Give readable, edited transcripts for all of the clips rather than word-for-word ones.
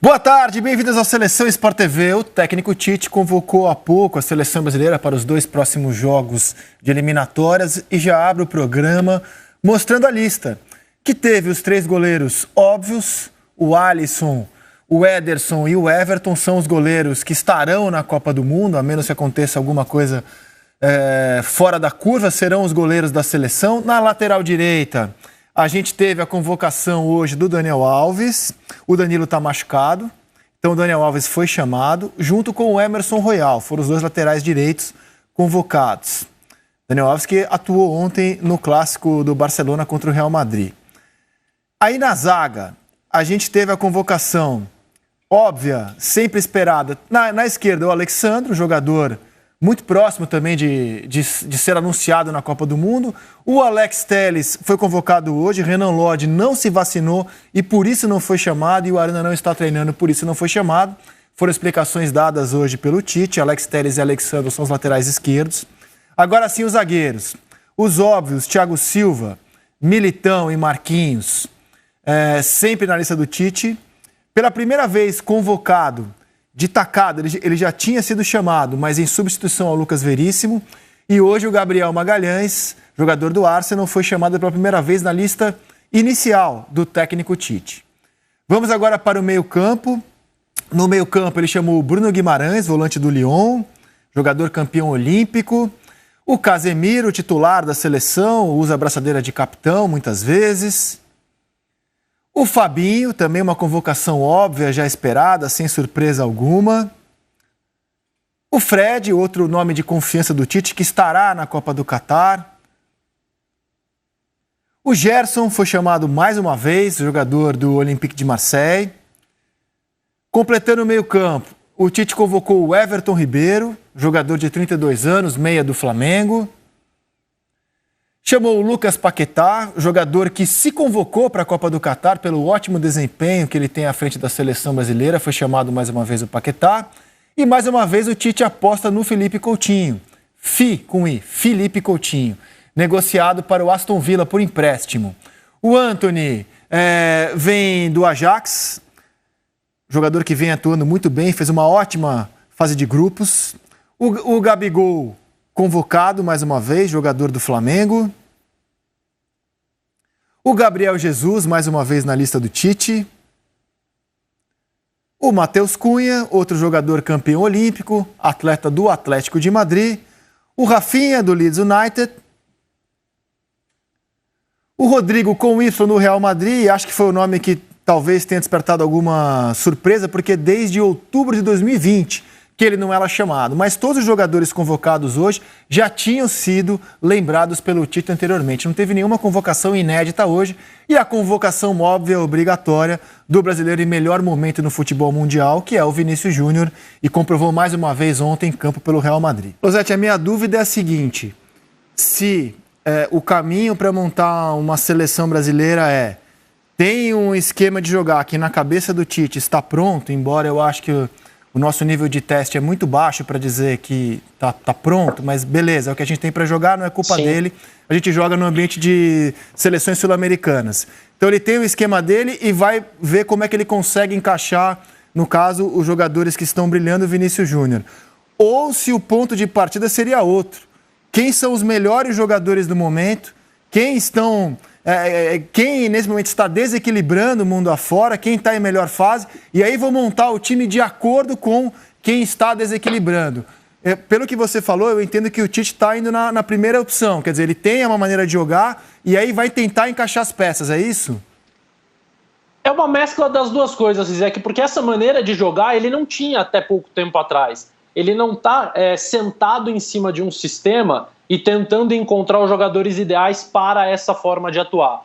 Boa tarde, bem-vindos à Seleção Sport TV. O técnico Tite convocou há pouco a seleção brasileira para os 2 próximos jogos de eliminatórias e já abre o programa mostrando a lista, que teve os 3 goleiros óbvios, o Alisson, o Ederson e o Everton são os goleiros que estarão na Copa do Mundo, a menos que aconteça alguma coisa fora da curva, serão os goleiros da seleção. Na lateral direita, a gente teve a convocação hoje do Daniel Alves, o Danilo está machucado, então o Daniel Alves foi chamado, junto com o Emerson Royal, foram os 2 laterais direitos convocados. Daniel Alves que atuou ontem no clássico do Barcelona contra o Real Madrid. Aí na zaga, a gente teve a convocação óbvia, sempre esperada. Na esquerda, o Alexandre, jogador muito próximo também de ser anunciado na Copa do Mundo. O Alex Telles foi convocado hoje, Renan Lodge não se vacinou e por isso não foi chamado, e o Arana não está treinando, por isso não foi chamado. Foram explicações dadas hoje pelo Tite. Alex Telles e Alexandre são os laterais esquerdos. Agora sim os zagueiros. Os óbvios, Thiago Silva, Militão e Marquinhos, sempre na lista do Tite. Pela primeira vez convocado, de tacada, ele já tinha sido chamado, mas em substituição ao Lucas Veríssimo. E hoje o Gabriel Magalhães, jogador do Arsenal, foi chamado pela primeira vez na lista inicial do técnico Tite. Vamos agora para o meio-campo. No meio-campo ele chamou o Bruno Guimarães, volante do Lyon, jogador campeão olímpico. O Casemiro, titular da seleção, usa a braçadeira de capitão muitas vezes. O Fabinho, também uma convocação óbvia, já esperada, sem surpresa alguma. O Fred, outro nome de confiança do Tite, que estará na Copa do Catar. O Gerson foi chamado mais uma vez, jogador do Olympique de Marseille. Completando o meio-campo, o Tite convocou o Everton Ribeiro, jogador de 32 anos, meia do Flamengo. Chamou o Lucas Paquetá, jogador que se convocou para a Copa do Catar pelo ótimo desempenho que ele tem à frente da seleção brasileira. Foi chamado mais uma vez o Paquetá. E mais uma vez o Tite aposta no Felipe Coutinho. Felipe Coutinho. Negociado para o Aston Villa por empréstimo. O Antony vem do Ajax. Jogador que vem atuando muito bem, fez uma ótima fase de grupos. O Gabigol convocado mais uma vez, jogador do Flamengo. O Gabriel Jesus, mais uma vez na lista do Tite. O Matheus Cunha, outro jogador campeão olímpico, atleta do Atlético de Madrid. O Rafinha, do Leeds United. O Rodrigo com Y no Real Madrid, acho que foi o nome que talvez tenha despertado alguma surpresa, porque desde outubro de 2020 que ele não era chamado. Mas todos os jogadores convocados hoje já tinham sido lembrados pelo Tite anteriormente. Não teve nenhuma convocação inédita hoje. E a convocação óbvia, obrigatória, do brasileiro em melhor momento no futebol mundial, que é o Vinícius Júnior, e comprovou mais uma vez ontem em campo pelo Real Madrid. Rosete, a minha dúvida é a seguinte: se o caminho para montar uma seleção brasileira tem um esquema de jogar que na cabeça do Tite está pronto, embora eu acho que o nosso nível de teste é muito baixo para dizer que tá pronto, mas beleza, é o que a gente tem para jogar, não é culpa dele. A gente joga no ambiente de seleções sul-americanas. Então ele tem o esquema dele e vai ver como é que ele consegue encaixar, no caso, os jogadores que estão brilhando, o Vinícius Júnior. Ou se o ponto de partida seria outro. Quem são os melhores jogadores do momento? Quem nesse momento está desequilibrando o mundo afora, quem está em melhor fase, e aí vou montar o time de acordo com quem está desequilibrando. Pelo que você falou, eu entendo que o Tite está indo na primeira opção, quer dizer, ele tem uma maneira de jogar e aí vai tentar encaixar as peças, é isso? É uma mescla das duas coisas, Zizek, porque essa maneira de jogar ele não tinha até pouco tempo atrás. Ele não está sentado em cima de um sistema e tentando encontrar os jogadores ideais para essa forma de atuar.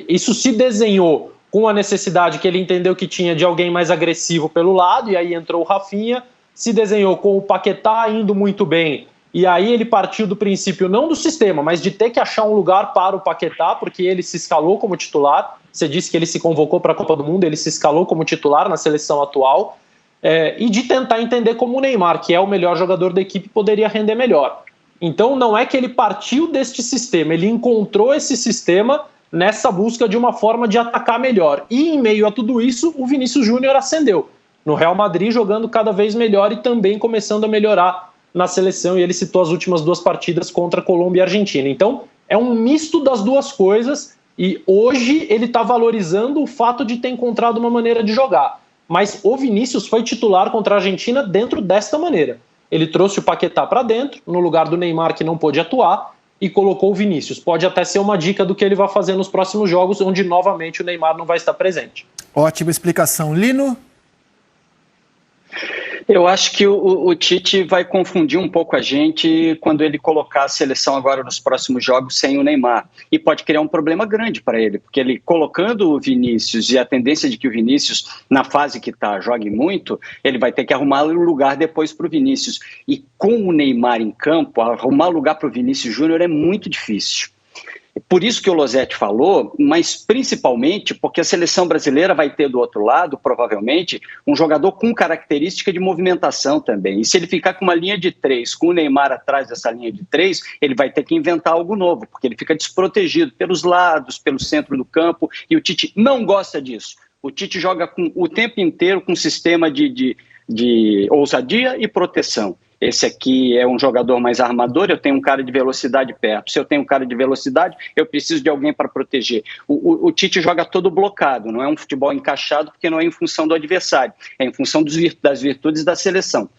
Isso se desenhou com a necessidade que ele entendeu que tinha de alguém mais agressivo pelo lado, e aí entrou o Rafinha, se desenhou com o Paquetá indo muito bem, e aí ele partiu do princípio não do sistema, mas de ter que achar um lugar para o Paquetá, porque ele se escalou como titular. Você disse que ele se convocou para a Copa do Mundo, ele se escalou como titular na seleção atual, e de tentar entender como o Neymar, que é o melhor jogador da equipe, poderia render melhor. Então não é que ele partiu deste sistema, ele encontrou esse sistema nessa busca de uma forma de atacar melhor. E em meio a tudo isso, o Vinícius Júnior acendeu. No Real Madrid, jogando cada vez melhor e também começando a melhorar na seleção. E ele citou as últimas 2 partidas contra Colômbia e Argentina. Então, é um misto das duas coisas. E hoje ele está valorizando o fato de ter encontrado uma maneira de jogar. Mas o Vinícius foi titular contra a Argentina dentro desta maneira. Ele trouxe o Paquetá para dentro, no lugar do Neymar, que não pôde atuar, e colocou o Vinícius. Pode até ser uma dica do que ele vai fazer nos próximos jogos, onde novamente o Neymar não vai estar presente. Ótima explicação. Lino? Eu acho que o Tite vai confundir um pouco a gente quando ele colocar a seleção agora nos próximos jogos sem o Neymar. E pode criar um problema grande para ele, porque ele colocando o Vinícius e a tendência de que o Vinícius, na fase que está, jogue muito, ele vai ter que arrumar lugar depois para o Vinícius. E com o Neymar em campo, arrumar lugar para o Vinícius Júnior é muito difícil. Por isso que o Losetti falou, mas principalmente porque a seleção brasileira vai ter do outro lado, provavelmente, um jogador com característica de movimentação também. E se ele ficar com uma linha de 3, com o Neymar atrás dessa linha de 3, ele vai ter que inventar algo novo, porque ele fica desprotegido pelos lados, pelo centro do campo, e o Tite não gosta disso. O Tite joga o tempo inteiro com um sistema de ousadia e proteção. Esse aqui é um jogador mais armador, eu tenho um cara de velocidade perto. Se eu tenho um cara de velocidade, eu preciso de alguém para proteger. O Tite joga todo blocado, não é um futebol encaixado, porque não é em função do adversário, é em função das virtudes da seleção.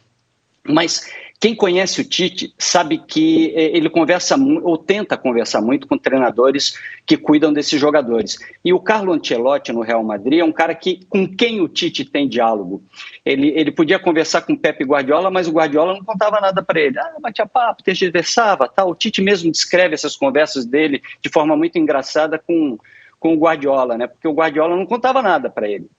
Mas quem conhece o Tite sabe que ele conversa ou tenta conversar muito com treinadores que cuidam desses jogadores. E o Carlo Ancelotti no Real Madrid é um cara com quem o Tite tem diálogo. Ele podia conversar com o Pep Guardiola, mas o Guardiola não contava nada para ele. Batia papo, tergiversava, tal. O Tite mesmo descreve essas conversas dele de forma muito engraçada com o Guardiola, né? Porque o Guardiola não contava nada para ele.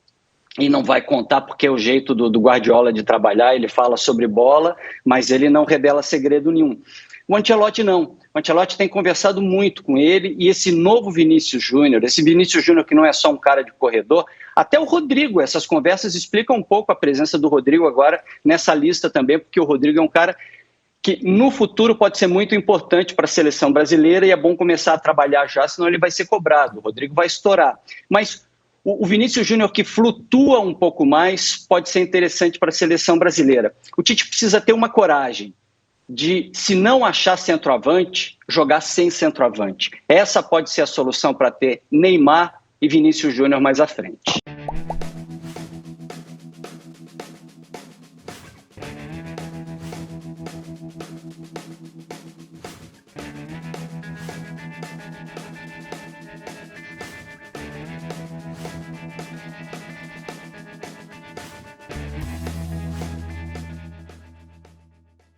E não vai contar porque é o jeito do Guardiola de trabalhar, ele fala sobre bola, mas ele não revela segredo nenhum. O Ancelotti não. O Ancelotti tem conversado muito com ele e esse novo Vinícius Júnior, esse Vinícius Júnior que não é só um cara de corredor, até o Rodrigo, essas conversas explicam um pouco a presença do Rodrigo agora nessa lista também, porque o Rodrigo é um cara que no futuro pode ser muito importante para a seleção brasileira e é bom começar a trabalhar já, senão ele vai ser cobrado, o Rodrigo vai estourar. Mas o Vinícius Júnior que flutua um pouco mais pode ser interessante para a seleção brasileira. O Tite precisa ter uma coragem de, se não achar centroavante, jogar sem centroavante. Essa pode ser a solução para ter Neymar e Vinícius Júnior mais à frente.